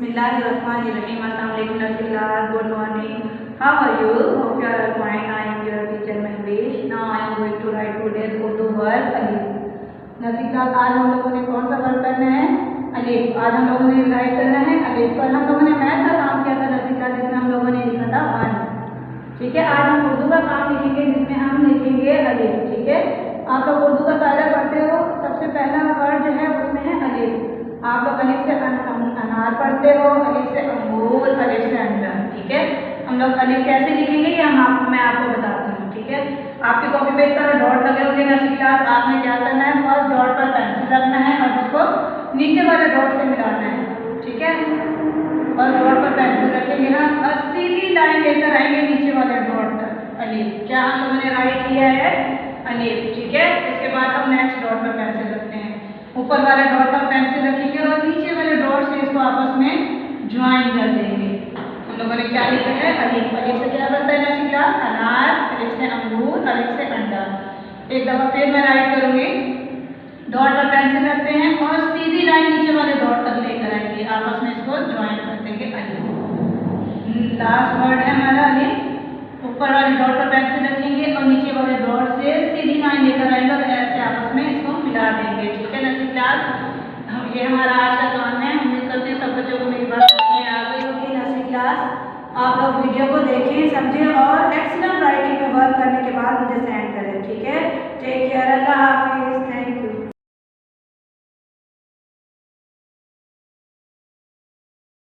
Bismillahirrahmanirrahim. Assalamualaikum Nasillah. Good morning. How are you? Hope you are fine. I am your teacher Mahvesh. Now I am going to write today's Urdu word alif. नसीला आज हम लोगों ने कौन सा word करना है? अलिफ। आज हम लोगों ने राइट करना है अलिफ। कल हम लोगों ने मैथ का काम किया था नसीला, जिसमें हम लोगों ने लिखा था 1। ठीक है, आज हम उर्दू का काम लिखेंगे जिसमें हम लिखेंगे अलिफ। ठीक है, आप लोग उर्दू का कायदा पढ़ते हो, सबसे पहला वर्ड जो है उसमें है अलिफ। आप लोग अलिफ से अनार पढ़ते हो, अलिफ से अंगूर, अलिफ से अंडा। ठीक है, हम लोग अलिफ कैसे लिखेंगे ये मैं आपको बताती हूँ। ठीक है, आपकी कॉपी पे इस तरह डॉट लगे होंगे नसीला। आपने क्या करना है, फर्स्ट डॉट पर पेंसिल रखना है और उसको नीचे वाले डॉट से मिलाना है। ठीक है, फर्स्ट डॉट पर पेंसिल रखेंगे हम और सीधी लाइन लेकर आएंगे नीचे वाले डॉट तक। अलिफ क्या हम लोगों ने राइट किया है अलिफ। ठीक है, इसके बाद हम नेक्स्ट डॉट पर पेंसिल रखते हैं, ऊपर वाले डॉट पर पेंसिल रखेंगे और नीचे वाले डॉट से इसको आपस में ज्वाइन कर देंगे। हम लोगों ने क्या लिखा है अलिफ। अलिफ से क्या बनता है नसीला? अनार, अलिफ से अंगूर, अलिफ से अंडा। एक दफा फिर मैं राइट करूंगी, डॉट पर पेंसिल रखते हैं और सीधी लाइन नीचे वाले डॉट तक लेकर आएंगे, आपस में इसको ज्वाइन कर देंगे अलिफ। लास्ट वर्ड है हमारा अलिफ। ऊपर वाले डॉट पर पेंसिल रखेंगे और नीचे वाले डॉट से सीधी लाइन लेकर आएंगे और ऐसे आपस में इसको मिला देंगे। ठीक है नसीला, ये हमारा आज का काम है। उम्मीद करते हैं सब बच्चों को मेरी बात समझ में आ गई होगी नसीला। आप लोग वीडियो को देखें, समझें और एक्सीलेंट राइटिंग में वर्क करने के बाद मुझे सेंड करें। ठीक है, टेक केयर, अल्लाह हाफिज़।